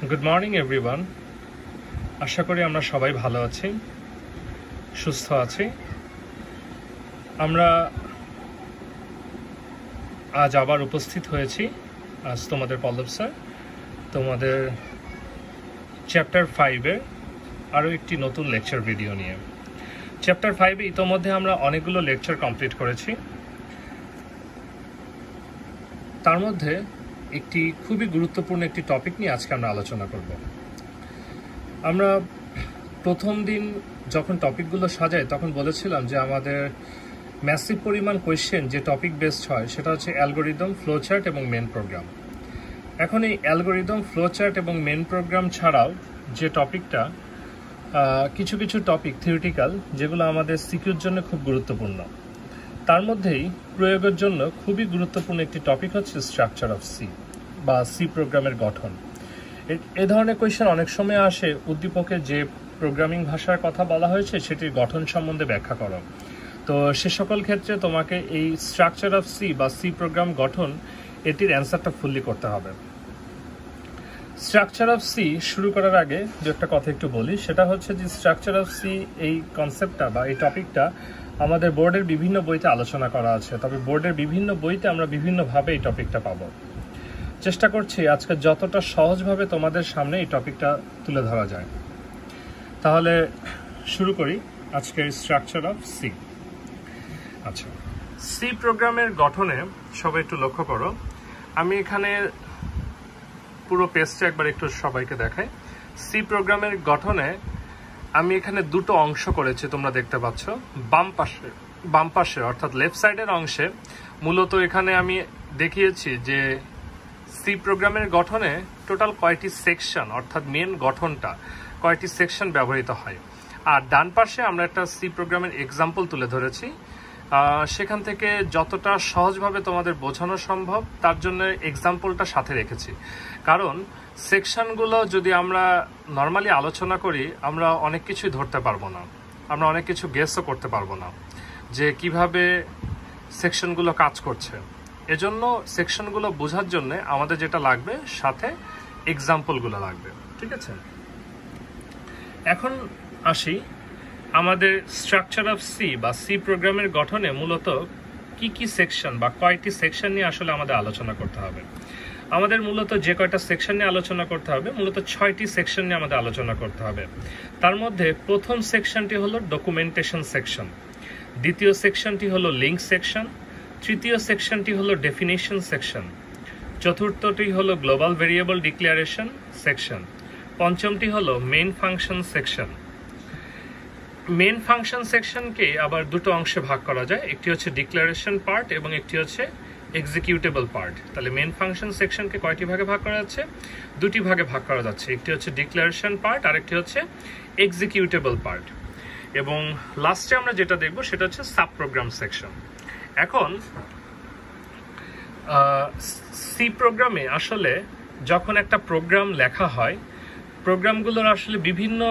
Good morning everyone. আশা করি আমরা সবাই ভালো আছি, সুস্থ আছি। আমরা আজ আবার উপস্থিত হয়েছি। আজ তোমাদের পল্লব স্যার তোমাদের চ্যাপ্টার 5 এর আরো একটি নতুন লেকচার ভিডিও নিয়ে। চ্যাপ্টার 5 এ ইতোমধ্যে আমরা অনেকগুলো লেকচার কমপ্লিট করেছি। তার মধ্যে একটি খুবই গুরুত্বপূর্ণ একটি টপিক নিয়ে আজকে আমরা আলোচনা করব। আমরা প্রথম দিন যখন টপিকগুলো সাজাই তখন বলেছিলাম যে আমাদের ম্যাসিভ পরিমাণ কোয়েশ্চেন যে টপিক বেসড হয় সেটা হচ্ছে অ্যালগোরিদম, ফ্লোচার্ট এবং মেন প্রোগ্রাম। এখন এই অ্যালগোরিদম, ফ্লোচার্ট এবং মেন প্রোগ্রাম ছাড়াও যে টপিকটা কিছু কিছু টপিক থিওরিটিক্যাল যেগুলো আমাদের সিকিউর জন্য খুব গুরুত্বপূর্ণ, তার মধ্যেই প্রয়োগের জন্য খুবই গুরুত্বপূর্ণ একটি টপিক হচ্ছে স্ট্রাকচার অফ সি বা সি প্রোগ্রামের গঠন। এ ধরনের কোয়েশ্চেন অনেক সময় আসে, উদ্দীপকে যে প্রোগ্রামিং ভাষার কথা বলা হয়েছে সেটির গঠন সম্বন্ধে ব্যাখ্যা করো। তো সে সকল ক্ষেত্রে তোমাকে এই স্ট্রাকচার অফ সি বা সি প্রোগ্রাম গঠন এটির অ্যান্সারটা ফুললি করতে হবে। স্ট্রাকচার অফ সি শুরু করার আগে যে একটা কথা একটু বলি, সেটা হচ্ছে যে স্ট্রাকচার অফ সি এই কনসেপ্টটা বা এই টপিকটা আমাদের বোর্ডের বিভিন্ন বইতে আলোচনা করা আছে, তবে বোর্ডের বিভিন্ন বইতে আমরা বিভিন্নভাবে এই টপিকটা পাবো। চেষ্টা করছি আজকে যতটা সহজভাবে তোমাদের সামনে এই টপিকটা তুলে ধরা যায়। তাহলে শুরু করি আজকের স্ট্রাকচার অফ সি। আচ্ছা, সি প্রোগ্রামের গঠনে সবাই একটু লক্ষ্য করো। আমি এখানে পুরো পেজটা একবার একটু সবাইকে দেখাই। সি প্রোগ্রামের গঠনে আমি এখানে দুটো অংশ করেছি, তোমরা দেখতে পাচ্ছ। বাম পাশে অর্থাৎ লেফট সাইডের অংশে মূলত এখানে আমি দেখিয়েছি যে সি প্রোগ্রামের গঠনে টোটাল কয়টি সেকশন অর্থাৎ মেন গঠনটা কয়টি সেকশন ব্যবহৃত হয়। আর ডান পাশে আমরা একটা সি প্রোগ্রামের এক্সাম্পল তুলে ধরেছি, সেখান থেকে যতটা সহজভাবে তোমাদের বোঝানো সম্ভব তার জন্য এক্সাম্পলটা সাথে রেখেছি। কারণ সেকশনগুলো যদি আমরা নর্মালি আলোচনা করি আমরা অনেক কিছুই ধরতে পারবো না, আমরা অনেক কিছু গেসও করতে পারবো না যে কিভাবে সেকশনগুলো কাজ করছে। এজন্য সেকশনগুলো বোঝার জন্য আমাদের যেটা লাগবে সাথে এক্সাম্পলগুলো লাগবে, ঠিক আছে? এখন আসি আমাদের স্ট্রাকচার অফ সি বা সি প্রোগ্রামের গঠনে মূলত কি কি সেকশন বা কয়টি সেকশন নিয়ে আসলে আমাদের আলোচনা করতে হবে। আমাদের মূলত যে কয়টা সেকশন নিয়ে আলোচনা করতে হবে, মূলত 6টি সেকশন নিয়ে আমাদের আলোচনা করতে হবে। তার মধ্যে প্রথম সেকশনটি হলো ডকুমেন্টেশন সেকশন, দ্বিতীয় সেকশনটি হলো লিঙ্ক সেকশন, তৃতীয় সেকশনটি হলো ডেফিনিশন সেকশন, চতুর্থটি হলো গ্লোবাল ভেরিয়েবল ডিক্লারেশন সেকশন, পঞ্চমটি হলো main function section. Main function সেকশনকে আবার দুটো অংশে ভাগ করা যায়, একটি হচ্ছে ডিক্লারেশন পার্ট এবং একটি হচ্ছে এক্সিকিউটেবল পার্ট। তাহলে মেইন ফাংশন সেকশনকে কয়টি ভাগে ভাগ করা যাচ্ছে? দুটি ভাগে ভাগ করা যাচ্ছে, একটি হচ্ছে ডিক্লারেশন পার্ট আর একটি হচ্ছে এক্সিকিউটেবল পার্ট। এবং লাস্টে আমরা যেটা দেখব সেটা হচ্ছে সাব প্রোগ্রাম সেকশন। এখন সি প্রোগ্রামে আসলে যখন একটা প্রোগ্রাম লেখা হয়, প্রোগ্রামগুলোর আসলে বিভিন্ন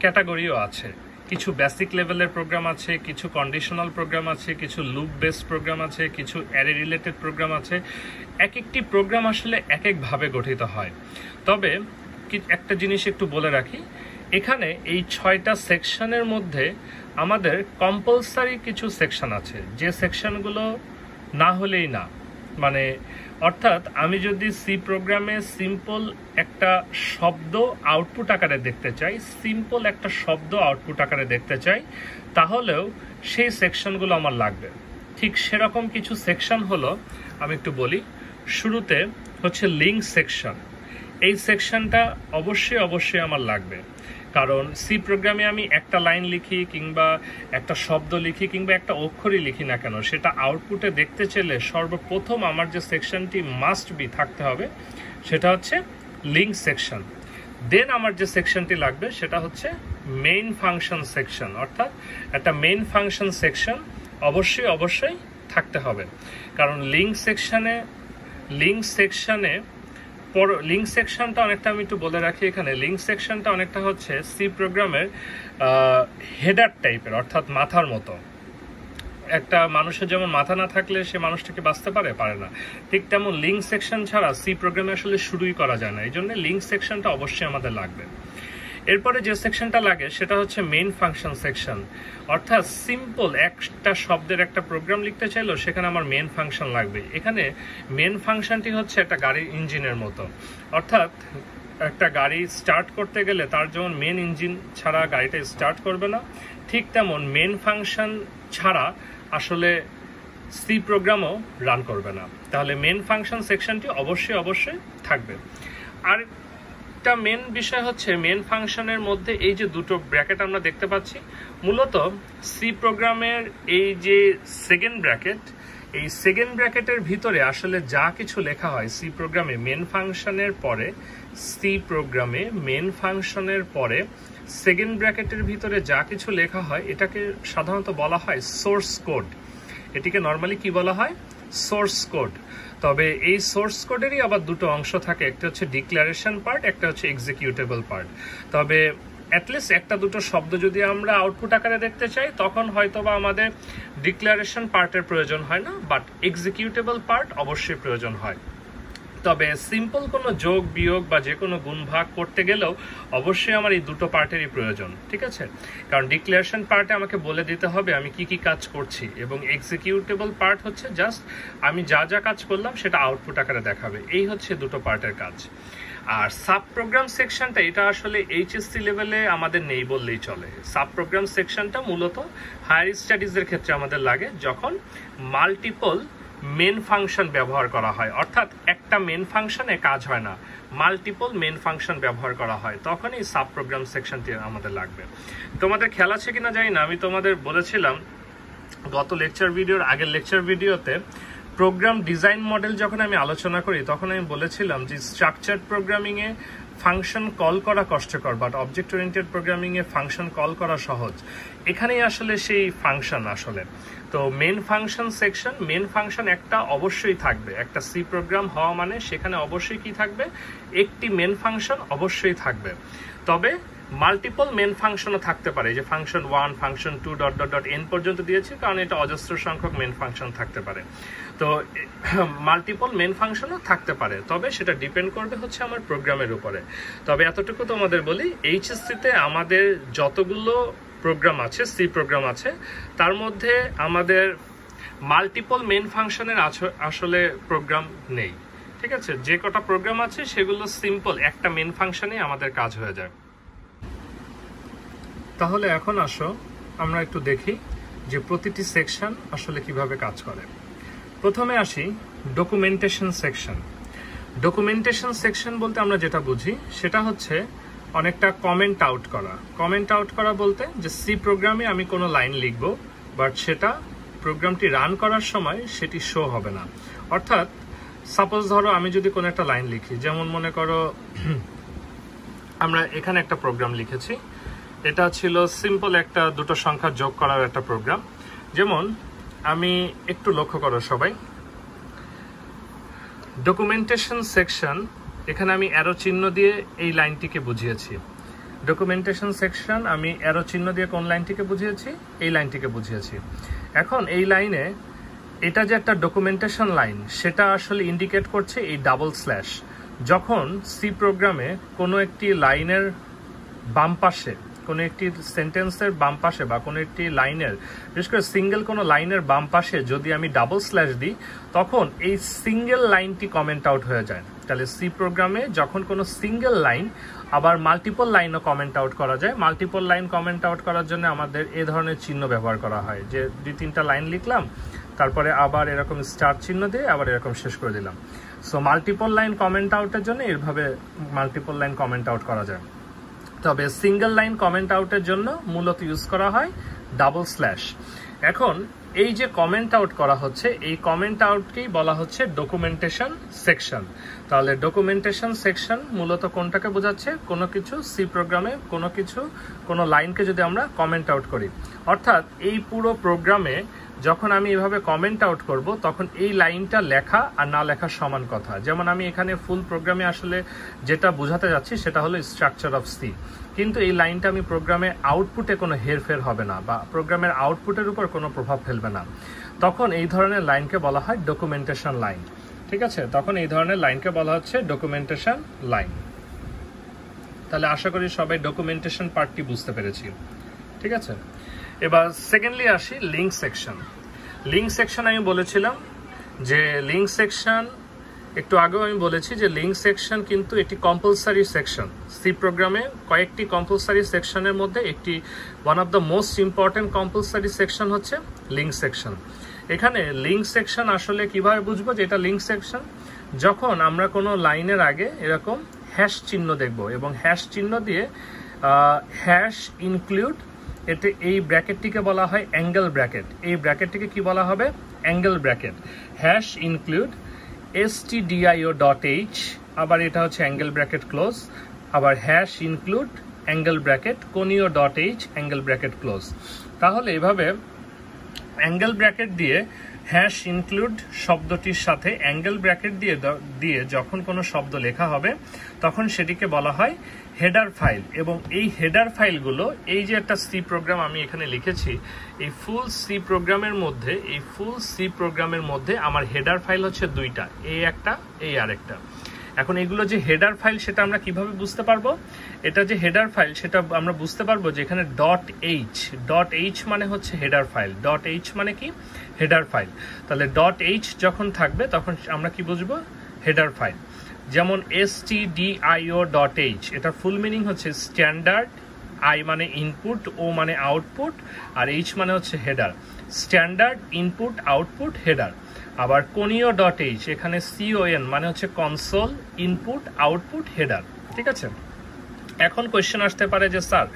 ক্যাটাগরিও আছে। কিছু বেসিক লেভেলের প্রোগ্রাম আছে, কিছু কন্ডিশনাল প্রোগ্রাম আছে, কিছু লুপ বেসড প্রোগ্রাম আছে, কিছু অ্যারে রিলেটেড প্রোগ্রাম আছে। এক একটি প্রোগ্রাম আসলে এক একভাবে গঠিত হয়। তবে একটা জিনিস একটু বলে রাখি, এখানে এই 6টা সেকশনের মধ্যে আমাদের কম্পালসারি কিছু সেকশন আছে, যে সেকশনগুলো না হলেই না। মানে অর্থাৎ আমি যদি সি প্রোগ্রামে সিম্পল একটা শব্দ আউটপুট আকারে দেখতে চাই, সিম্পল একটা শব্দ আউটপুট আকারে দেখতে চাই, তাহলেও সেই সেকশনগুলো আমার লাগবে। ঠিক সেরকম কিছু সেকশন হলো, আমি একটু বলি। শুরুতে হচ্ছে লিঙ্ক সেকশন। এই সেকশনটা অবশ্যই আমার লাগবে, কারণ সি প্রোগ্রামে আমি একটা লাইন লিখি কিংবা একটা শব্দ লিখি কিংবা একটা অক্ষরই লিখি না কেন, সেটা আউটপুটে দেখতে চাইলে সর্বপ্রথম আমার যে সেকশনটি মাস্ট বি থাকতে হবে সেটা হচ্ছে লিঙ্ক সেকশন। দেন আমার যে সেকশনটি লাগবে সেটা হচ্ছে মেইন ফাংশন সেকশন, অর্থাৎ একটা মেইন ফাংশন সেকশন অবশ্যই থাকতে হবে। কারণ লিঙ্ক সেকশনটা অনেকটা, আমি একটু বলে রাখি এখানে, লিঙ্ক সেকশনটা অনেকটা হচ্ছে সি প্রোগ্রামের হেডার টাইপের, অর্থাৎ মাথার মতো। একটা মানুষের যেমন মাথা না থাকলে সে মানুষটাকে বাঁচতে পারে না, ঠিক তেমন লিঙ্ক সেকশন ছাড়া সি প্রোগ্রামে আসলে শুরুই করা যায় না। এই জন্য লিঙ্ক সেকশনটা অবশ্যই আমাদের লাগবে। এরপরে যে সেকশনটা লাগে সেটা হচ্ছে মেইন ফাংশন সেকশন, অর্থাৎ সিম্পল একটা শব্দের একটা প্রোগ্রাম লিখতে চাইলেও সেখানে আমার মেইন ফাংশন লাগবে। এখানে মেইন ফাংশনটি হচ্ছে একটা গাড়ির ইঞ্জিনের মতো, অর্থাৎ একটা গাড়ি স্টার্ট করতে গেলে তার যেমন মেন ইঞ্জিন ছাড়া গাড়িটা স্টার্ট করবে না, ঠিক তেমন মেন ফাংশন ছাড়া আসলে সি প্রোগ্রামও রান করবে না। তাহলে মেন ফাংশন সেকশনটি অবশ্যই থাকবে। আর একটা মেন বিষয় হচ্ছে মেন ফাংশনের মধ্যে এই যে দুটো ব্র্যাকেট আমরা দেখতে পাচ্ছি, মূলত সি প্রোগ্রামের এই যে সেকেন্ড ব্র্যাকেট, এই সেকেন্ড ব্র্যাকেটের ভিতরে আসলে যা কিছু লেখা হয় সি প্রোগ্রামে মেন ফাংশনের পরে, সেকেন্ড ব্র্যাকেটের ভিতরে যা কিছু লেখা হয় এটাকে সাধারণত বলা হয় সোর্স কোড। এটিকে নর্মালি কি বলা হয়? Source code. তবে এই সোর্স কোডেরই আবার দুটো অংশ থাকে, একটা হচ্ছে ডিক্লারেশন পার্ট, একটা হচ্ছে এক্সিকিউটেবল পার্ট। তবে অ্যাটলিস্ট একটা দুটো শব্দ যদি আমরা আউটপুট আকারে দেখতে চাই তখন হয়তোবা আমাদের ডিক্লারেশন পার্টের প্রয়োজন হয় না, বাট এক্সিকিউটেবল পার্ট অবশ্যই প্রয়োজন হয়। তবে সিম্পল কোনো যোগ বিয়োগ বা যে কোনো গুণ ভাগ করতে গেলেও অবশ্যই আমার এই দুটো পার্টেরই প্রয়োজন, ঠিক আছে? কারণ ডিক্লারেশন পার্টে আমাকে বলে দিতে হবে আমি কি কি কাজ করছি, এবং এক্সিকিউটেবল পার্ট হচ্ছে জাস্ট আমি যা যা কাজ করলাম সেটা আউটপুট আকারে দেখাবে। এই হচ্ছে দুটো পার্টের কাজ। আর সাব প্রোগ্রাম সেকশনটা এটা আসলে এইচএসসি লেভেলে আমাদের নেই বললেই চলে। সাব প্রোগ্রাম সেকশনটা মূলত হায়ার স্টাডিজের ক্ষেত্রে আমাদের লাগে যখন মাল্টিপল মেন ফাংশন ব্যবহার করা হয়, অর্থাৎ একটা মেন ফাংশনে কাজ হয় না, মাল্টিপল মেন ফাংশন ব্যবহার করা হয়, তখন এই সাব প্রোগ্রাম সেকশনটি আমাদের লাগবে। তোমাদের খেয়াল আছে কিনা জানি না, আমি তোমাদের বলেছিলাম গত লেকচার ভিডিওর আগের লেকচার ভিডিওতে প্রোগ্রাম ডিজাইন মডেল যখন আমি আলোচনা করি তখন আমি বলেছিলাম যে স্ট্রাকচার্ড প্রোগ্রামিংয়ে ফাংশন কল করা কষ্টকর, বাট অবজেক্ট ওরিয়েন্টেড প্রোগ্রামিংয়ে ফাংশন কল করা সহজ। এখানেই আসলে সেই ফাংশন আসলে। তো main function section, main function একটা অবশ্যই থাকবে। একটা সি প্রোগ্রাম হওয়া মানে সেখানে অবশ্যই কি থাকবে? একটি মেন ফাংশন অবশ্যই থাকবে। তবে মাল্টিপল মেন ফাংশনও থাকতে পারে, যে ফাংশন 1, ফাংশন 2 ... n পর্যন্ত দিয়েছি কারণ এটা অজস্র সংখ্যক মেন ফাংশন থাকতে পারে। তো মাল্টিপল মেন ফাংশনও থাকতে পারে, তবে সেটা ডিপেন্ড করবে হচ্ছে আমার প্রোগ্রামের উপরে। তবে এতটুকু তোমাদের বলি, এইচএসসিতে আমাদের যতগুলো প্রোগ্রাম আছে, সি প্রোগ্রাম আছে, তার মধ্যে আমাদের মাল্টিপল মেন ফাংশনের আসলে প্রোগ্রাম নেই, ঠিক আছে? যে কটা প্রোগ্রাম আছে সেগুলো সিম্পল একটা মেন ফাংশনে আমাদের কাজ হয়ে যায়। তাহলে এখন আসো আমরা একটু দেখি যে প্রতিটি সেকশন আসলে কিভাবে কাজ করে। প্রথমে আসি ডকুমেন্টেশন সেকশন। ডকুমেন্টেশন সেকশন বলতে আমরা যেটা বুঝি সেটা হচ্ছে অনেকটা কমেন্ট আউট করা। কমেন্ট আউট করা বলতে যে সি প্রোগ্রামে আমি কোনো লাইন লিখব, বাট সেটা প্রোগ্রামটি রান করার সময় সেটি শো হবে না। অর্থাৎ সাপোজ ধরো আমি যদি কোনো একটা লাইন লিখি, যেমন মনে করো আমরা এখানে একটা প্রোগ্রাম লিখেছি, এটা ছিল সিম্পল একটা দুটো সংখ্যা যোগ করার একটা প্রোগ্রাম। যেমন আমি একটু লক্ষ্য করো সবাই, ডকুমেন্টেশন সেকশন, এখানে আমি অ্যারো চিহ্ন দিয়ে এই লাইনটিকে বুঝিয়েছি। ডকুমেন্টেশন সেকশন আমি অ্যারো চিহ্ন দিয়ে কোন লাইনটিকে বুঝিয়েছি? এই লাইনটিকে বুঝিয়েছি। এখন এই লাইনে এটা যে একটা ডকুমেন্টেশন লাইন সেটা আসলে ইন্ডিকেট করছে এই ডাবল স্ল্যাশ। যখন সি প্রোগ্রামে কোনো একটি লাইনের বাম পাশে, কোনো একটি সেন্টেন্সের বাম পাশে বা কোনো একটি লাইনের, বিশেষ করে সিঙ্গেল কোনো লাইনের বাম পাশে যদি আমি ডাবল স্ল্যাশ দিই তখন এই সিঙ্গেল লাইনটি কমেন্ট আউট হয়ে যায়। তাহলে সি প্রোগ্রামে যখন কোনো সিঙ্গেল লাইন, আবার মাল্টিপল লাইনও কমেন্ট আউট করা যায়। মাল্টিপল লাইন কমেন্ট আউট করার জন্য আমাদের এ ধরনের চিহ্ন ব্যবহার করা হয়, যে 2-3টা লাইন লিখলাম, তারপরে আবার এরকম স্টার চিহ্ন দিয়ে আবার এরকম শেষ করে দিলাম। সো মাল্টিপল লাইন কমেন্ট আউটের জন্য এইভাবে মাল্টিপল লাইন কমেন্ট আউট করা যায়। তবে সিঙ্গেল লাইন কমেন্ট আউটের জন্য মূলত ইউজ করা হয় ডাবল স্ল্যাশ। এখন এই যে কমেন্ট আউট করা হচ্ছে, এই কমেন্ট আউটকেই বলা হচ্ছে ডকুমেন্টেশন সেকশন। তাহলে ডকুমেন্টেশন সেকশন মূলত কোনটাকে বোঝাচ্ছে? কোনো কিছু সি প্রোগ্রামে কোনো লাইনকে যদি আমরা কমেন্ট আউট করি, অর্থাৎ এই পুরো প্রোগ্রামে যখন আমি এভাবে কমেন্ট আউট করব তখন এই লাইনটা লেখা আর না লেখা সমান কথা। যেমন আমি এখানে ফুল প্রোগ্রামে আসলে যেটা বোঝাতে যাচ্ছি সেটা হলো স্ট্রাকচার অফ সি, কিন্তু এই লাইনটা আমি প্রোগ্রামে আউটপুটে কোনো হেরফের হবে না বা প্রোগ্রামের আউটপুটের উপর কোনো প্রভাব ফেলবে না, তখন এই ধরনের লাইনকে বলা হয় ডকুমেন্টেশন লাইন। ঠিক আছে, তখন এই ধরনের লাইনকে বলা হচ্ছে ডকুমেন্টেশন লাইন। তাহলে আশা করি সবাই ডকুমেন্টেশন পার্টটি বুঝতে পেরেছি। ঠিক আছে, এবার সেকেন্ডলি আসি লিঙ্ক সেকশন। লিঙ্ক সেকশন আমি বলেছিলাম যে লিঙ্ক সেকশন, একটু আগেও আমি বলেছি যে লিঙ্ক সেকশন কিন্তু একটি কম্পালসারি সেকশন। সি প্রোগ্রামে কয়েকটি কম্পালসারি সেকশনের মধ্যে একটি one of the most important compulsory section হচ্ছে লিঙ্ক সেকশন। এখানে লিঙ্ক সেকশন আসলে কিভাবে বুঝবো যে এটা লিঙ্ক সেকশন? যখন আমরা কোনো লাইনের আগে এরকম হ্যাশ চিহ্ন দেখব এবং হ্যাশ চিহ্ন দিয়ে হ্যাশ ইনক্লুড, এতে এই ব্র্যাকেটটিকে বলা হয় অ্যাঙ্গেল ব্র্যাকেট। এই ব্র্যাকেটটিকে কি বলা হবে? Angle bracket. Hash include stdio.h, আবার এটা হচ্ছে অ্যাঙ্গেল ব্র্যাকেট ক্লোজ, আবার হ্যাশ ইনক্লুড অ্যাঙ্গেল ব্র্যাকেট কোণীয় .h অ্যাঙ্গেল ব্র্যাকেট ক্লোজ। তাহলে এভাবে অ্যাঙ্গেল ব্র্যাকেট দিয়ে হ্যাশ ইনক্লুড শব্দটির সাথে অ্যাঙ্গেল ব্র্যাকেট দিয়ে যখন কোনো শব্দ লেখা হবে তখন সেটিকে বলা হয় হেডার ফাইল। এবং এই হেডার ফাইলগুলো, এই যে একটা সি প্রোগ্রাম আমি এখানে লিখেছি, এই ফুল সি প্রোগ্রামের মধ্যে আমার হেডার ফাইল হচ্ছে দুইটা, এই একটা, এই আরেকটা। এখন এগুলো যে হেডার ফাইল সেটা আমরা কিভাবে বুঝতে পারবো? এটা যে হেডার ফাইল সেটা আমরা বুঝতে পারবো যে এখানে .h মানে হচ্ছে হেডার ফাইল। .h মানে কি? Header file. তাহলে .h যখন থাকবে তখন আমরা কি বুঝবো? Header file. যেমন stdio.h, এটার ফুল মিনিং হচ্ছে স্ট্যান্ডার্ড, I মানে ইনপুট, O মানে আউটপুট, আর H মানে হচ্ছে header. Standard input output header. আবার কোণীয় .h, এখানে CON মানে হচ্ছে কনসোল, ইনপুট আউটপুট হেডার। ঠিক আছে, এখন কোয়েশ্চেন আসতে পারে যে স্যার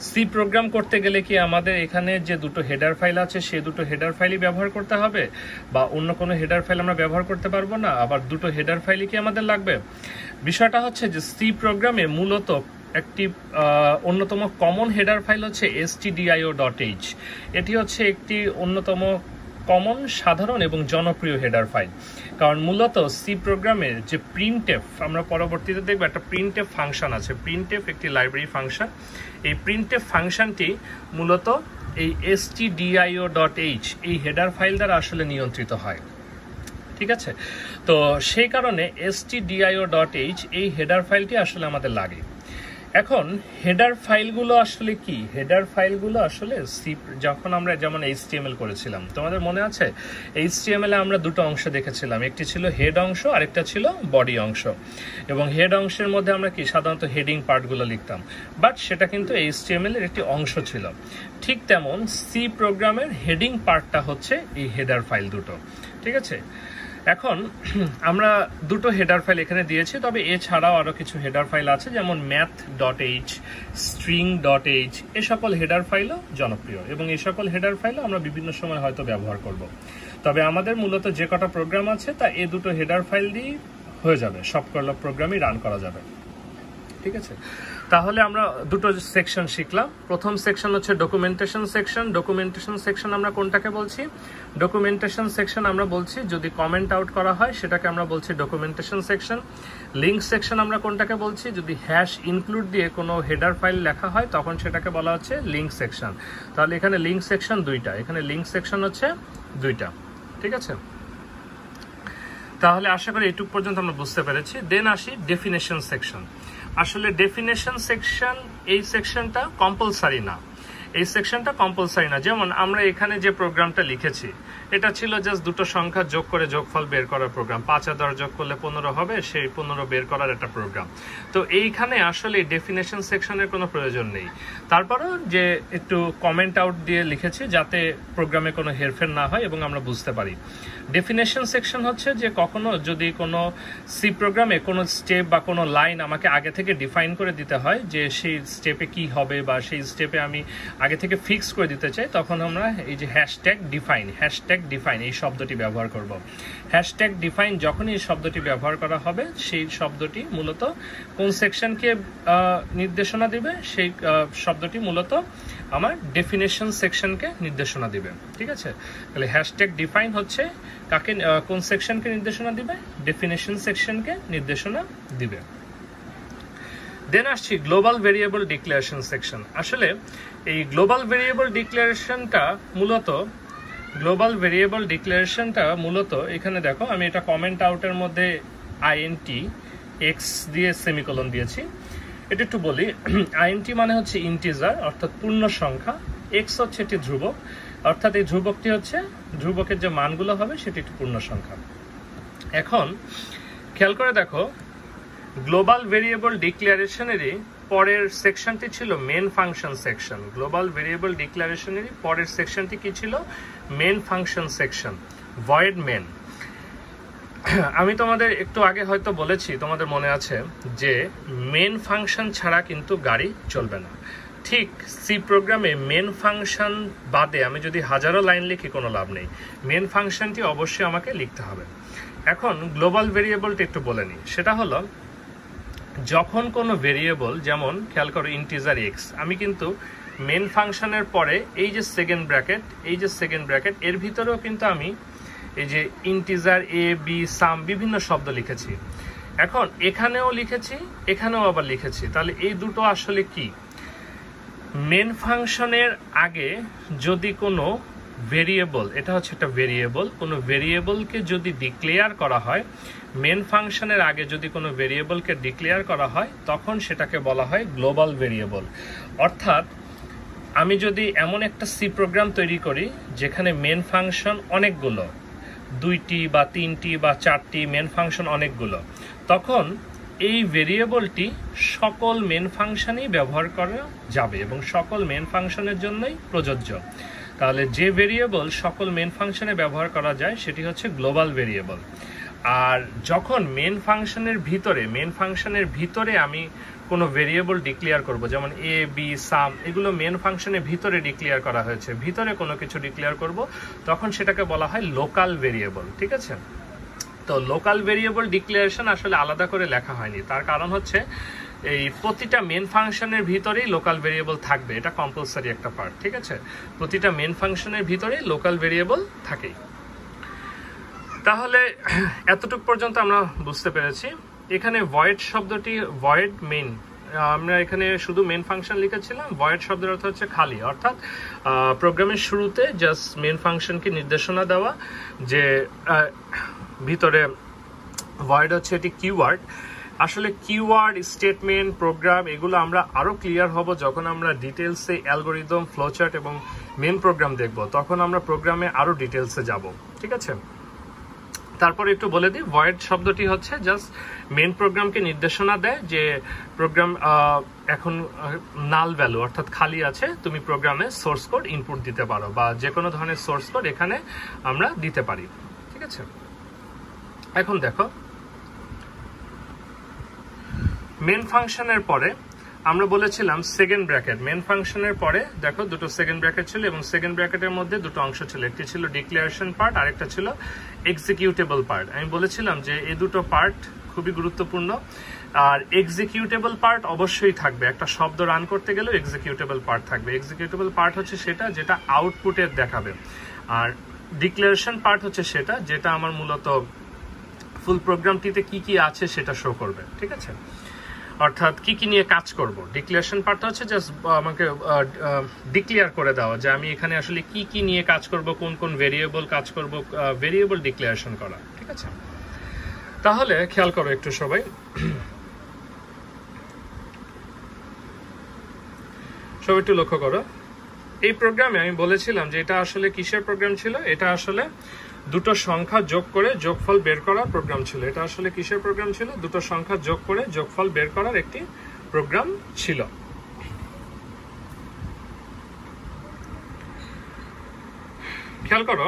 সি প্রোগ্রাম করতে গেলে কি আমাদের এখানে যে দুটো হেডার ফাইল আছে সে দুটো হেডার ফাইলই ব্যবহার করতে হবে, বা অন্য কোনো হেডার ফাইল আমরা ব্যবহার করতে পারবো না, আবার দুটো হেডার ফাইলই কি আমাদের লাগবে? বিষয়টা হচ্ছে যে সি প্রোগ্রামে মূলত একটি অন্যতম কমন হেডার ফাইল হচ্ছে stdio.h। এটি হচ্ছে একটি অন্যতম কমন, সাধারণ এবং জনপ্রিয় হেডার ফাইল। কারণ মূলত সি প্রোগ্রামের যে প্রিন্টএফ, আমরা পরবর্তীতে দেখবো একটা প্রিন্টএফ ফাংশন আছে। প্রিন্টএফ একটি লাইব্রেরি ফাংশন। এই প্রিন্টএফ ফাংশনটি মূলত এই stdio.h এই হেডার ফাইল দ্বারা আসলে নিয়ন্ত্রিত হয়। ঠিক আছে, তো সেই কারণে stdio.h এই হেডার ফাইলটি আসলে আমাদের লাগে। এখন হেডার ফাইলগুলো আসলে কি? হেডার ফাইলগুলো আসলে সি, যখন আমরা যেমন HTML করেছিলাম, তোমাদের মনে আছে HTML এ আমরা দুটো অংশ দেখেছিলাম, একটি ছিল হেড অংশ আরেকটা ছিল বডি অংশ। এবং হেড অংশের মধ্যে আমরা কি সাধারণত হেডিং পার্টগুলো লিখতাম, বাট সেটা কিন্তু HTML এর একটি অংশ ছিল। ঠিক তেমন সি প্রোগ্রামের হেডিং পার্টটা হচ্ছে এই হেডার ফাইল দুটো। ঠিক আছে, এখন আমরা দুটো হেডার ফাইল এখানে দিয়েছি, তবে এছাড়াও আরো কিছু হেডার ফাইল আছে, যেমন math.h, string.h, এ সকল হেডার ফাইলও জনপ্রিয় এবং এই সকল হেডার ফাইলও আমরা বিভিন্ন সময় হয়তো ব্যবহার করব। তবে আমাদের মূলত যে কটা প্রোগ্রাম আছে তা এই দুটো হেডার ফাইল দিয়ে হয়ে যাবে, সবকটা প্রোগ্রামই রান করা যাবে। ঠিক আছে, তাহলে আমরা দুটো সেকশন শিখলাম। প্রথম সেকশন হচ্ছে ডকুমেন্টেশন সেকশন। ডকুমেন্টেশন সেকশন আমরা কোনটাকে বলছি? ডকুমেন্টেশন সেকশন আমরা বলছি যদি কমেন্ট আউট করা হয় সেটাকে আমরা বলছি ডকুমেন্টেশন সেকশন। লিঙ্ক সেকশন আমরা কোনটাকে বলছি? যদি হ্যাশ ইনক্লুড দিয়ে কোনো হেডার ফাইল লেখা হয় তখন সেটাকে বলা হচ্ছে লিঙ্ক সেকশন। তাহলে এখানে লিঙ্ক সেকশন দুইটা, এখানে লিঙ্ক সেকশন হচ্ছে দুইটা। ঠিক আছে, তাহলে আশা করি এইটুক পর্যন্ত আমরা বুঝতে পেরেছি। দেন আসি ডেফিনেশন সেকশন। আসলে ডেফিনেশন সেকশন, এই সেকশনটা কম্পালসারি না, এই সেকশনটা কম্পালসারি না। যেমন আমরা এখানে যে প্রোগ্রামটা লিখেছি এটা ছিল জাস্ট দুটো সংখ্যা যোগ করে যোগফল বের করার প্রোগ্রাম। 5 আর 10 যোগ করলে 15 হবে, সেই 15 বের করার একটা প্রোগ্রাম। তো এইখানে আসলে ডেফিনেশন সেকশনের কোনো প্রয়োজন নেই। তারপরেও যে একটু কমেন্ট আউট দিয়ে লিখেছি যাতে প্রোগ্রামে কোনো হেরফের না হয় এবং আমরা বুঝতে পারি। ডেফিনেশন সেকশন হচ্ছে যে কখনো যদি কোনো সি প্রোগ্রামে কোনো স্টেপ বা কোনো লাইন আমাকে আগে থেকে ডিফাইন করে দিতে হয় যে সেই স্টেপে কি হবে বা সেই স্টেপে আমি আগে থেকে ফিক্স করে দিতে চাই, তখন আমরা এই যে হ্যাশট্যাগ ডিফাইন এই শব্দটি ব্যবহার করব। হ্যাশট্যাগ ডিফাইন যখন এই শব্দটি ব্যবহার করা হবে সেই শব্দটি মূলত কোন সেকশনকে নির্দেশনা দিবে, সেই শব্দটি মূলত আমার ডেফিনেশন সেকশনকে নির্দেশনা দিবে। ঠিক আছে, তাহলে হ্যাশট্যাগ ডিফাইন হচ্ছে কাকে, কোন সেকশনকে নির্দেশনা দিবে? ডেফিনেশন সেকশনকে নির্দেশনা দিবে। দেন আসছি গ্লোবাল ভেরিয়েবল ডিক্লারেশন সেকশন। আসলে এই গ্লোবাল ভেরিয়েবল ডিক্লারেশনটা মূলত এখানে দেখো, আমি এটা কমেন্ট আউটের মধ্যে INT X দিয়ে সেমিকোলন দিয়েছি। এটা একটু বলি, INT মানে হচ্ছে ইন্টিজার অর্থাৎ পূর্ণ সংখ্যা, X হচ্ছে একটি ধ্রুবক অর্থাৎ এই ধ্রুবকটি হচ্ছে, ধ্রুবকের যে মানগুলো হবে সেটি একটি পূর্ণ সংখ্যা। এখন খেয়াল করে দেখো, গ্লোবাল ভেরিয়েবল ডিক্লারেশনেরই পরের সেকশনটি ছিল main function section. Global variable ডিক্লারেশনেরই পরের সেকশনটি কি ছিল? Main function section, void main. আমি তোমাদের একটু আগে হয়তো বলেছি, তোমাদের মনে আছে যে মেন ফাংশন ছাড়া কিন্তু গাড়ি চলবে না। ঠিক সি প্রোগ্রামে মেন ফাংশন বাদে আমি যদি হাজারো লাইন লিখি কোনো লাভ নেই, মেন ফাংশনটি অবশ্যই আমাকে লিখতে হবে। এখন গ্লোবাল ভেরিয়েবলটি একটু বলে নিই, সেটা হলো যখন কোনো ভেরিয়েবল, যেমন খেয়াল করো ইন্টিজার x, আমি কিন্তু মেন ফাংশনের পরে এই যে সেকেন্ড ব্র্যাকেট এর ভিতরেও কিন্তু আমি এই যে ইন্টিজার a b সাম বিভিন্ন শব্দ লিখেছি। এখন এখানেও লিখেছি, এখানেও আবার লিখেছি। তাহলে এই দুটো আসলে কি? মেন ফাংশনের আগে যদি কোনো ভেরিয়েবল, এটা হচ্ছে একটা ভেরিয়েবল, কোনো ভেরিয়েবলকে যদি ডিক্লেয়ার করা হয়, মেন ফাংশনের আগে যদি কোনো ভেরিয়েবলকে ডিক্লেয়ার করা হয়, তখন সেটাকে বলা হয় গ্লোবাল ভেরিয়েবল। অর্থাৎ আমি যদি এমন একটা সি প্রোগ্রাম তৈরি করি যেখানে মেন ফাংশন অনেকগুলো, 2টি বা 3টি বা 4টি মেন ফাংশন অনেকগুলো, তখন এই ভেরিয়েবলটি সকল মেন ফাংশনেই ব্যবহার করা যাবে এবং সকল মেন ফাংশনের জন্যই প্রযোজ্য। তাহলে যে ভেরিয়েবল সকল মেন ফাংশনে ব্যবহার করা যায় সেটি হচ্ছে গ্লোবাল ভেরিয়েবল। আর যখন মেন ফাংশনের ভিতরে আমি কোনো ভেরিয়েবল ডিক্লেয়ার করব, যেমন a b সাম, এগুলো মেন ফাংশনের ভিতরে ডিক্লেয়ার করা হয়েছে, ভিতরে কোনো কিছু ডিক্লেয়ার করব, তখন সেটাকে বলা হয় লোকাল ভেরিয়েবল। ঠিক আছে, তো লোকাল ভেরিয়েবল ডিক্লারেশন আসলে আলাদা করে লেখা হয়নি, তার কারণ হচ্ছে এই প্রতিটা মেন ফাংশনের ভিতরেই লোকাল ভেরিয়েবল থাকবে, এটা কম্পালসারি একটা পার্ট। ঠিক আছে, প্রতিটা মেন ফাংশনের ভিতরেই লোকাল ভেরিয়েবল থাকেই। তাহলে এতটুকু পর্যন্ত আমরা বুঝতে পেরেছি। এখানে ভয়েড শব্দটি, ভয়েড মেন, আমরা এখানে শুধু মেন ফাংশন লিখেছিলাম। ভয়েড শব্দের অর্থ হচ্ছে খালি, অর্থাৎ প্রোগ্রামের শুরুতে জাস্ট মেন ফাংশনকে নির্দেশনা দেওয়া যে ভিতরে ভয়েড হচ্ছে এটি কিওয়ার্ড। আসলে কিওয়ার্ড, স্টেটমেন্ট, প্রোগ্রাম এগুলো আমরা আরো ক্লিয়ার হব যখন আমরা ডিটেলসে অ্যালগরিদম, ফ্লোচার্ট এবং মেন প্রোগ্রাম দেখব, তখন আমরা প্রোগ্রামে আরো ডিটেলসে যাব। ঠিক আছে, তারপর একটু বলে দিই, ভয়েড শব্দটি হচ্ছে জাস্ট মেন প্রোগ্রামকে নির্দেশনা দেয় যে প্রোগ্রাম এখন নাল ভ্যালু অর্থাৎ খালি আছে, তুমি প্রোগ্রামে সোর্স কোড ইনপুট দিতে পারো বা যে কোনো ধরনের সোর্স কোড এখানে আমরা দিতে পারি। ঠিক আছে, এখন দেখো মেন ফাংশনের পরে আমরা বলেছিলাম সেকেন্ড ব্র্যাকেট। মেন ফাংশনের পরে দেখো দুটো সেকেন্ড ব্র্যাকেট ছিল এবং সেকেন্ড ব্র্যাকেটের মধ্যে দুটো অংশ ছিল, একটি ছিল ডিক্লারেশন পার্ট, আরেকটা ছিল এক্সিকিউটেবল পার্ট। আমি বলেছিলাম যে এই দুটো পার্ট খুবই গুরুত্বপূর্ণ। আর এক্সিকিউটেবল পার্ট অবশ্যই থাকবে, একটা শব্দ রান করতে গেলেও এক্সিকিউটেবল পার্ট থাকবে। এক্সিকিউটেবল পার্ট হচ্ছে সেটা যেটা আউটপুটের দেখাবে, আর ডিক্লারেশন পার্ট হচ্ছে সেটা যেটা আমার মূলত ফুল প্রোগ্রামটিতে কি কি আছে সেটা শো করবে। ঠিক আছে, অর্থাৎ কি কি নিয়ে কাজ করব। ডিক্লারেশন পার্টটা হচ্ছে জাস্ট আমাকে ডিক্লেয়ার করে দেওয়া যে আমি এখানে আসলে কি কি নিয়ে কাজ করব, কোন কোন ভেরিয়েবল কাজ করব, ভেরিয়েবল ডিক্লারেশন করা। ঠিক আছে, তাহলে খেয়াল করো একটু সবাই, সবাই একটু লক্ষ্য করো। এই প্রোগ্রামে আমি বলেছিলাম যে এটা আসলে কিসের প্রোগ্রাম ছিল? এটা আসলে দুটো সংখ্যা যোগ করে যোগফল বের করার প্রোগ্রাম ছিল। এটা আসলে কিসের প্রোগ্রাম ছিল? দুটো সংখ্যা যোগ করে যোগফল বের করার একটি প্রোগ্রাম ছিল। খেয়াল করো,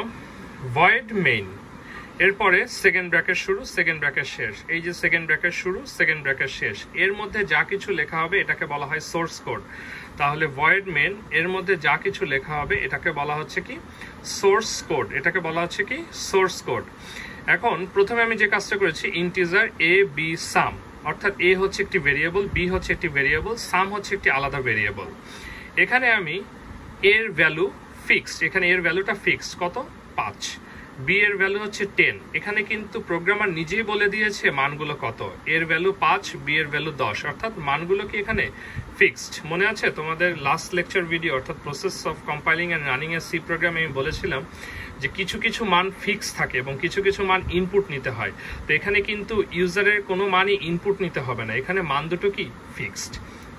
ভয়েড মেইন, এরপরে সেকেন্ড ব্র্যাকেট শুরু, সেকেন্ড ব্র্যাকেট শেষ। এই যে সেকেন্ড ব্র্যাকেট শুরু, সেকেন্ড ব্র্যাকেট শেষ, এর মধ্যে যা কিছু লেখা হবে এটাকে বলা হয় সোর্স কোড। তাহলে ভয়েড মেন এর মধ্যে যা কিছু লেখা হবে এটাকে বলা হচ্ছে কি? Source code. এটাকে বলা হচ্ছে কি? Source code. এখন প্রথমে আমি যে কাজটা করেছি, ইন্টিজার a b সাম, অর্থাৎ a হচ্ছে একটি ভেরিয়েবল, b হচ্ছে একটি ভেরিয়েবল, সাম হচ্ছে একটি আলাদা ভেরিয়েবল। এখানে আমি এর ভ্যালু ফিক্সড, এখানে এর ভ্যালুটা ফিক্সড কত 5, বি এর ভ্যালু হচ্ছে 10। এখানে কিন্তু প্রোগ্রামার নিজেই বলে দিয়েছে মানগুলো কত, এর ভ্যালু 5, বি এর ভ্যালু 10, অর্থাৎ মানগুলো কি এখানে ফিক্সড। মনে আছে তোমাদের লাস্ট লেকচার ভিডিও অর্থাৎ process of compiling and running a C program আমি বলেছিলাম যে কিছু কিছু মান ফিক্স থাকে এবং কিছু কিছু মান ইনপুট নিতে হয়। তো এখানে কিন্তু ইউজারের কোনো মানই ইনপুট নিতে হবে না, এখানে মান দুটো কি ফিক্সড,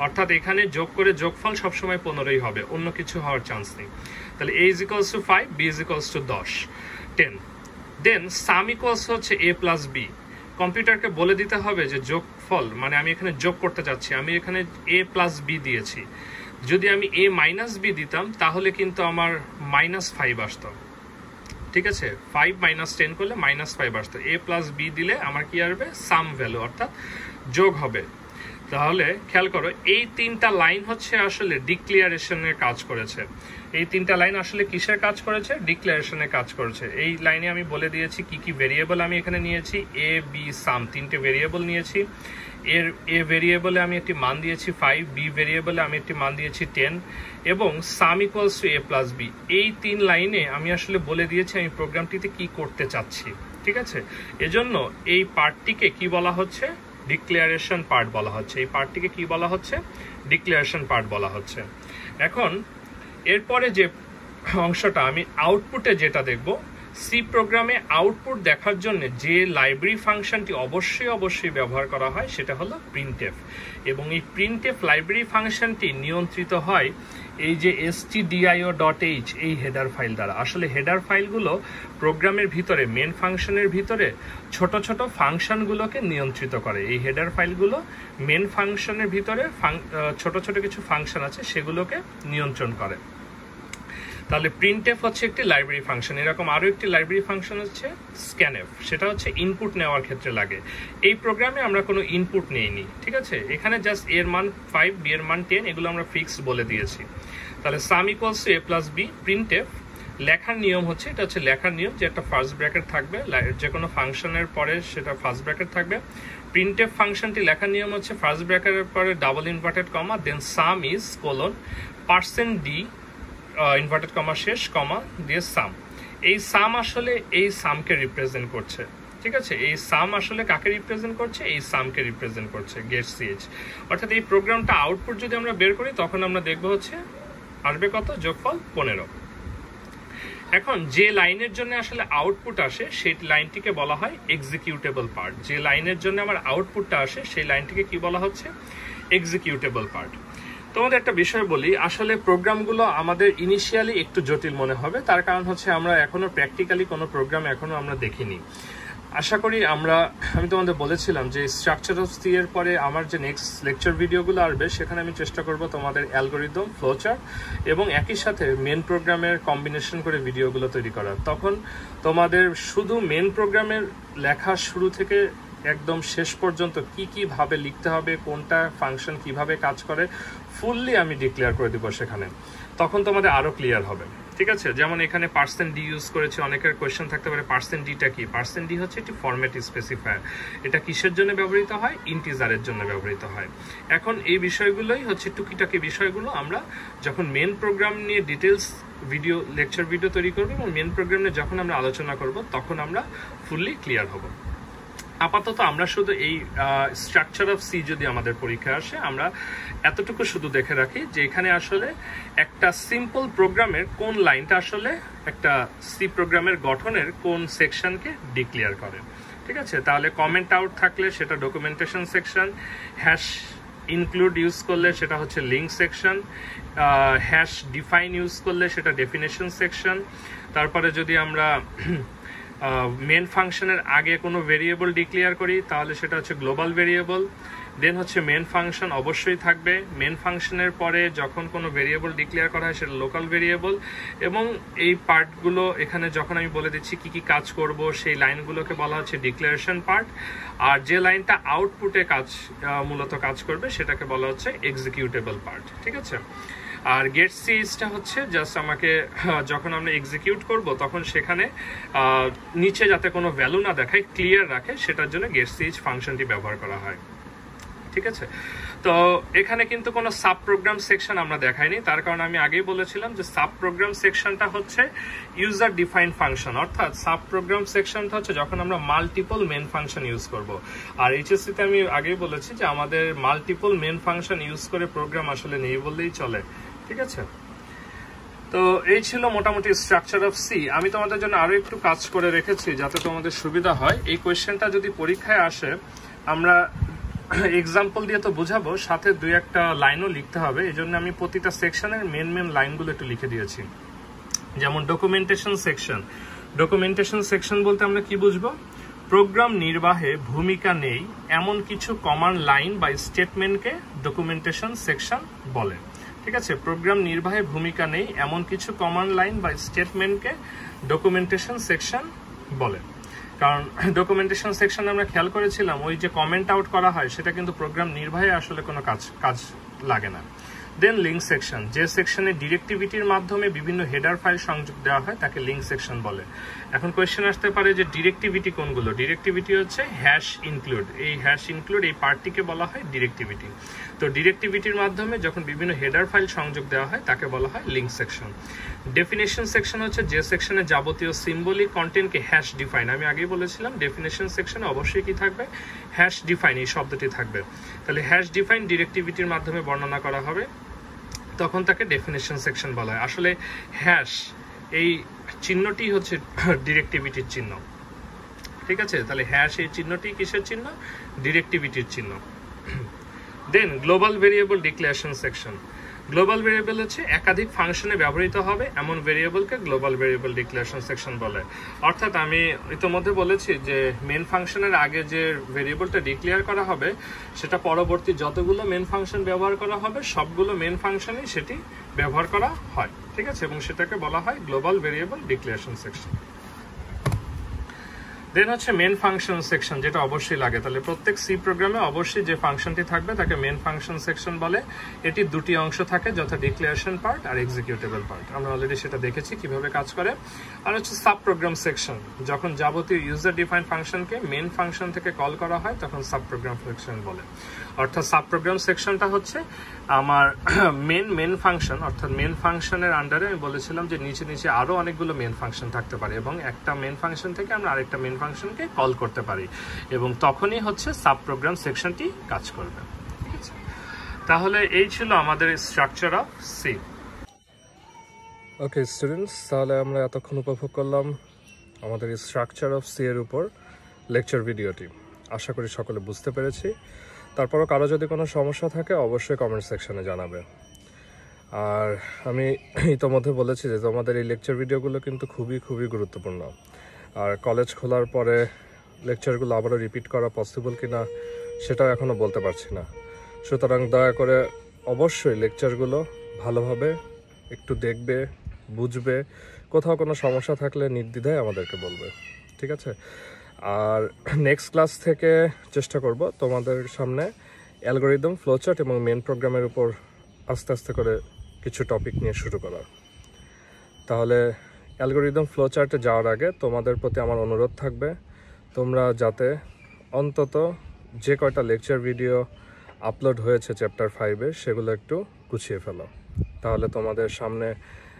অর্থাৎ এখানে যোগ করে যোগফল সবসময় 15ই হবে, অন্য কিছু হওয়ার চান্স নেই। তাহলে a is equals to 5, b is equals to 10। Then sum equals হচ্ছে a প্লাস বি। কম্পিউটারকে বলে দিতে হবে যে যোগফল মানে আমি এখানে যোগ করতে যাচ্ছি, আমি এখানে a প্লাস বি দিয়েছি, যদি আমি a মাইনাস বি দিতাম তাহলে কিন্তু আমার -5 আসতো, ঠিক আছে, 5 মাইনাস 10 করলে -5 আসতো। a প্লাস বি দিলে আমার কি আসবে সাম ভ্যালু অর্থাৎ যোগ হবে। তাহলে খেয়াল করো এই তিনটা লাইন হচ্ছে আসলে ডিক্লারেশনের কাজ করেছে, এই তিনটা লাইন আসলে কিসের কাজ করেছে, ডিক্লারেশনের কাজ করেছে। এই লাইনে আমি বলে দিয়েছি কি কি ভেরিয়েবল আমি এখানে নিয়েছি, এ বি সাম তিনটে ভেরিয়েবল নিয়েছি। এর এ ভেরিয়েবলে আমি একটি মান দিয়েছি 5, বি ভেরিয়েবলে আমি একটি মান দিয়েছি 10 এবং sum equals to A plus B. এই 3 লাইনে আমি আসলে বলে দিয়েছি আমি প্রোগ্রামটিতে কি করতে চাচ্ছি, ঠিক আছে। এজন্য এই পার্টটিকে কি বলা হচ্ছে, ডিক্লারেশন পার্ট বলা হচ্ছে। এই পার্টটিকে কি বলা হচ্ছে, ডিক্লারেশন পার্ট বলা হচ্ছে। এখন এরপরে যে অংশটা আমি আউটপুটে যেটা দেখব, সি প্রোগ্রামে আউটপুট দেখার জন্য যে লাইব্রেরি ফাংশনটি অবশ্যই ব্যবহার করা হয় সেটা হলো প্রিন্টএফ, এবং এই প্রিন্টএফ লাইব্রেরি ফাংশনটি নিয়ন্ত্রিত হয় এই যে stdio.h এই হেডার ফাইল দ্বারা। আসলে হেডার ফাইলগুলো প্রোগ্রামের ভিতরে মেন ফাংশনের ভিতরে ছোট ছোট ফাংশনগুলোকে নিয়ন্ত্রিত করে। এই হেডার ফাইলগুলো মেন ফাংশনের ভিতরে ছোট ছোট কিছু ফাংশন আছে সেগুলোকে নিয়ন্ত্রণ করে। তাহলে প্রিন্টএফ হচ্ছে একটি লাইব্রেরি ফাংশন। এরকম আরো একটি লাইব্রেরি ফাংশন হচ্ছে স্ক্যানএফ, সেটা হচ্ছে ইনপুট নেওয়ার ক্ষেত্রে লাগে। এই প্রোগ্রামে আমরা কোনো ইনপুট নেইনি, ঠিক আছে, এখানে জাস্ট এর মান 5, বি এর মান 10, এগুলো আমরা ফিক্সড বলে দিয়েছি। তাহলে sum equals to a plus B. Printf লেখার নিয়ম হচ্ছে, এটা হচ্ছে লেখার নিয়ম যে একটা ফার্স্ট ব্র্যাকেট থাকবে, যে কোনো ফাংশনের পরে সেটা ফার্স্ট ব্র্যাকেট থাকবে। প্রিন্টএফ ফাংশনটি লেখার নিয়ম হচ্ছে ফার্স্ট ব্র্যাকেটের পরে double inverted comma, then sum is colon %d inverted comma শেষ কমা দিয়ে সাম। এই সাম আসলে এই সামকে রিপ্রেজেন্ট করছে, ঠিক আছে। এই সাম আসলে কাকে রিপ্রেজেন্ট করছে, এই সামকে রিপ্রেজেন্ট করছে গেট সিএইচ। অর্থাৎ এই প্রোগ্রামটা আউটপুট যদি আমরা বের করি তখন আমরা দেখবো হচ্ছে আসবে কত, যোগফল 15। এখন যে লাইনের জন্য আসলে আউটপুট আসে সেই লাইনটিকে বলা হয় এক্সিকিউটেবল পার্ট। যে লাইনের জন্য আমার আউটপুটটা আসে সেই লাইনটিকে কি বলা হচ্ছে, এক্সিকিউটেবল পার্ট। তোমাদের একটা বিষয় বলি, আসলে প্রোগ্রামগুলো আমাদের ইনিশিয়ালি একটু জটিল মনে হবে, তার কারণ হচ্ছে আমরা এখনো প্র্যাকটিক্যালি কোনো প্রোগ্রাম এখনো আমরা দেখিনি। আশা করি আমি তোমাদের বলেছিলাম যে স্ট্রাকচার অফ সি এর পরে আমার যে নেক্সট লেকচার ভিডিওগুলো আসবে সেখানে আমি চেষ্টা করব তোমাদের অ্যালগোরিদম, ফ্লোচার্ট এবং একই সাথে মেন প্রোগ্রামের কম্বিনেশন করে ভিডিওগুলো তৈরি করার। তখন তোমাদের শুধু মেন প্রোগ্রামের লেখা শুরু থেকে একদম শেষ পর্যন্ত কি কি ভাবে লিখতে হবে, কোনটা ফাংশন কিভাবে কাজ করে ফুললি আমি ডিক্লেয়ার করে দিব সেখানে, তখন তোমাদের আরো ক্লিয়ার হবে, ঠিক আছে। যেমন এখানে %d ইউজ করেছে, অনেকের কোয়েশ্চেন থাকতে পারে %dটা কি। %d হচ্ছে একটি ফরম্যাট স্পেসিফায়ার, এটা কিসের জন্য ব্যবহৃত হয়, ইন্টিজারের জন্য ব্যবহৃত হয়। এখন এই বিষয়গুলোই হচ্ছে টুকিটাকি বিষয়গুলো আমরা যখন মেন প্রোগ্রাম নিয়ে ডিটেলস ভিডিও লেকচার ভিডিও তৈরি করবো এবং মেন প্রোগ্রাম নিয়ে যখন আমরা আলোচনা করব তখন আমরা ফুললি ক্লিয়ার হব। আপাতত আমরা শুধু এই স্ট্রাকচার অফ সি যদি আমাদের পরীক্ষা আসে আমরা এতটুকু শুধু দেখে রাখি যে এখানে আসলে একটা সিম্পল প্রোগ্রামের কোন লাইনটা আসলে একটা সি প্রোগ্রামের গঠনের কোন সেকশনকে ডিক্লেয়ার করে, ঠিক আছে। তাহলে কমেন্ট আউট থাকলে সেটা documentation section, hash include use করলে সেটা হচ্ছে link section, hash define use করলে সেটা ডেফিনেশন সেকশন। তারপরে যদি আমরা মেন ফাংশনের আগে কোনো ভেরিয়েবল ডিক্লেয়ার করি তাহলে সেটা হচ্ছে গ্লোবাল ভেরিয়েবল। দেন হচ্ছে মেন ফাংশন অবশ্যই থাকবে, মেন ফাংশনের পরে যখন কোনো ভেরিয়েবল ডিক্লেয়ার করা হয় সেটা লোকাল ভেরিয়েবল। এবং এই পার্টগুলো এখানে যখন আমি বলে দিচ্ছি কি কি কাজ করব সেই লাইনগুলোকে বলা হচ্ছে ডিক্লারেশন পার্ট, আর যে লাইনটা আউটপুটে মূলত কাজ করবে সেটাকে বলা হচ্ছে এক্সিকিউটেবল পার্ট, ঠিক আছে। আর গেট সিএইচটা হচ্ছে জাস্ট আমাকে যখন আমরা এক্সিকিউট করব তখন সেখানে নিচে যাতে কোনো ভ্যালু না দেখায়, ক্লিয়ার রাখে, সেটার জন্য গেট সিএইচ ফাংশনটি ব্যবহার করা হয়, ঠিক আছে। তো এখানে কিন্তু কোনো সাব প্রোগ্রাম সেকশন আমরা দেখাইনি, তার কারণ আমি আগেই বলেছিলাম যে সাব প্রোগ্রাম সেকশনটা হচ্ছে ইউজার ডিফাইন্ড ফাংশন, অর্থাৎ সাব প্রোগ্রাম সেকশনটা হচ্ছে যখন আমরা মাল্টিপল মেন ফাংশন ইউজ করব। আর এইচএসসিতে আমি আগেই বলেছি যে আমাদের মাল্টিপল মেন ফাংশন ইউজ করে প্রোগ্রাম আসলে নেই বললেই চলে, ঠিক আছে। তো এই ছিল মোটামুটি স্ট্রাকচার অফ সি। আমি তোমাদের জন্য আরো একটু কাজ করে রেখেছি যাতে তোমাদের সুবিধা হয়। এই কোয়েশ্চেনটা যদি পরীক্ষায় আসে আমরা এক্সাম্পল দিয়ে তো বুঝাবো, সাথে দুই একটা লাইনও লিখতে হবে। এই জন্য আমি প্রতিটা সেকশনের মেন লাইনগুলো একটু লিখে দিয়েছি। যেমন ডকুমেন্টেশন সেকশন। ডকুমেন্টেশন সেকশন বলতে আমরা কি বুঝবো? প্রোগ্রাম নির্বাহে ভূমিকা নেই এমন কিছু কমান্ড লাইন বা স্টেটমেন্টকে ডকুমেন্টেশন সেকশন বলে, ঠিক আছে। প্রোগ্রাম নির্বাহে ভূমিকা নেই এমন কিছু কমান্ড লাইন বা স্টেটমেন্টকে ডকুমেন্টেশন সেকশন বলে। কারণ ডকুমেন্টেশন সেকশন আমরা খেয়াল করেছিলাম ওই যে কমেন্ট আউট করা হয় সেটা কিন্তু প্রোগ্রাম নির্বাহে আসলে কোনো কাজ লাগে না। দেন লিঙ্ক সেকশন, যে সেকশনে ডিরেক্টিভিটির মাধ্যমে বিভিন্ন হেডার ফাইল সংযোগ দেওয়া হয় তাকে লিঙ্ক সেকশন বলে। এখন কোয়েশ্চেন আসতে পারে যে ডিরেক্টিভিটি কোনগুলো? ডিরেক্টিভিটি হচ্ছে হ্যাশ ইনক্লুড, এই হ্যাশ ইনক্লুড এই পার্টটিকে বলা হয় ডিরেক্টিভিটি। তো ডিরেক্টিভিটির মাধ্যমে যখন বিভিন্ন হেডার ফাইল সংযোগ দেওয়া হয় তাকে বলা হয় লিঙ্ক সেকশন। ডেফিনেশন সেকশন হচ্ছে যে সেকশনে যাবতীয় সিম্বলিক কন্টেন্টকে হ্যাশ ডিফাইন। আমি আগেই বলেছিলাম ডেফিনেশন সেকশনে অবশ্যই কি থাকবে? হ্যাশ ডিফাইন এই শব্দটি থাকবে। তাহলে হ্যাশ ডিফাইন ডিরেক্টিভিটির মাধ্যমে বর্ণনা করা হবে, তখন তাকে ডেফিনেশন সেকশন বলা হয়। আসলে হ্যাশ এই চিহ্নটি হচ্ছে ডিরেক্টিভিটির চিহ্ন, ঠিক আছে। তাহলে হ্যাশ এই চিহ্নটি কিসের চিহ্ন? ডিরেক্টিভিটির চিহ্ন। Then global variable declaration section. Global variable হচ্ছে একাধিক ফাংশনে ব্যবহৃত হবে এমন ভেরিয়েবলকে গ্লোবাল ভেরিয়েবল ডিক্লারেশন সেকশন বলে। অর্থাৎ আমি ইতিমধ্যে বলেছি যে মেন ফাংশনের আগে যে ভেরিয়েবলটা ডিক্লেয়ার করা হবে সেটা পরবর্তী যতগুলো মেন ফাংশন ব্যবহার করা হবে সবগুলো মেন ফাংশনে সেটি ব্যবহার করা হয়, ঠিক আছে, এবং সেটাকে বলা হয় গ্লোবাল ভেরিয়েবল ডিক্লারেশন সেকশন। দেন হচ্ছে মেন ফাংশন সেকশন, যেটা অবশ্যই লাগে। তাহলে প্রত্যেক সি প্রোগ্রামে অবশ্যই যে ফাংশনটি থাকবে তাকে মেন ফাংশন সেকশন বলে। এটি দুটি অংশ থাকে, যথা ডিক্লারেশন পার্ট আর এক্সিকিউটেবল পার্ট। আমরা অলরেডি সেটা দেখেছি কিভাবে কাজ করে। আর হচ্ছে সাব প্রোগ্রাম সেকশন, যখন যাবতীয় ইউজার ডিফাইন্ড ফাংশনকে মেন ফাংশন থেকে কল করা হয় তখন সাব প্রোগ্রাম সেকশন বলে। অর্থাৎ সাব প্রোগ্রাম সেকশনটা হচ্ছে আমার মেন ফাংশন, অর্থাৎ মেন ফাংশনের আন্ডারে আমি বলেছিলাম যে নিচে আরো অনেকগুলো মেন ফাংশন থাকতে পারে এবং একটা মেন ফাংশন থেকে আমরা আরেকটা মেন ফাংশনকে কল করতে পারি এবং তখনই হচ্ছে সাব প্রোগ্রাম সেকশনটি কাজ করবে, ঠিক আছে। তাহলে এই ছিল আমাদের structure of C. Okay students, তাহলে আমরা এতক্ষণ উপভোগ করলাম আমাদের স্ট্রাকচার অফ সি এর উপর লেকচার ভিডিওটি। আশা করি সকলে বুঝতে পেরেছি। তারপরও কারো যদি কোনো সমস্যা থাকে অবশ্যই কমেন্ট সেকশনে জানাবে। আর আমি ইতোমধ্যে বলেছি যে তোমাদের এই লেকচার ভিডিওগুলো কিন্তু খুবই গুরুত্বপূর্ণ। আর কলেজ খোলার পরে লেকচারগুলো আবারও রিপিট করা পসিবল কিনা সেটাও এখনও বলতে পারছি না। সুতরাং দয়া করে অবশ্যই লেকচারগুলো ভালোভাবে একটু দেখবে, বুঝবে। কোথাও কোনো সমস্যা থাকলে নির্দ্বিধায় আমাদেরকে বলবে, ঠিক আছে। আর নেক্সট ক্লাস থেকে চেষ্টা করব তোমাদের সামনে অ্যালগরিদম, ফ্লোচার্ট এবং মেন প্রোগ্রামের উপর আস্তে আস্তে করে কিছু টপিক নিয়ে শুরু করার। তাহলে অ্যালগরিদম, ফ্লোচার্টে যাওয়ার আগে তোমাদের প্রতি আমার অনুরোধ থাকবে তোমরা যাতে অন্তত যে কয়টা লেকচার ভিডিও আপলোড হয়েছে চ্যাপ্টার 5-এর সেগুলো একটু গুছিয়ে ফেলো। তাহলে তোমাদের সামনে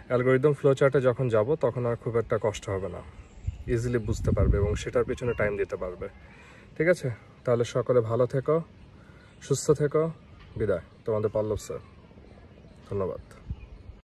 অ্যালগরিদম, ফ্লোচার্টে যখন যাব তখন আর খুব একটা কষ্ট হবে না, ইজিলি বুঝতে পারবে এবং সেটার পিছনে টাইম দিতে পারবে, ঠিক আছে। তাহলে সকলে ভালো থেকো, সুস্থ থেকো। বিদায়, তোমাদের পল্লব স্যার। ধন্যবাদ।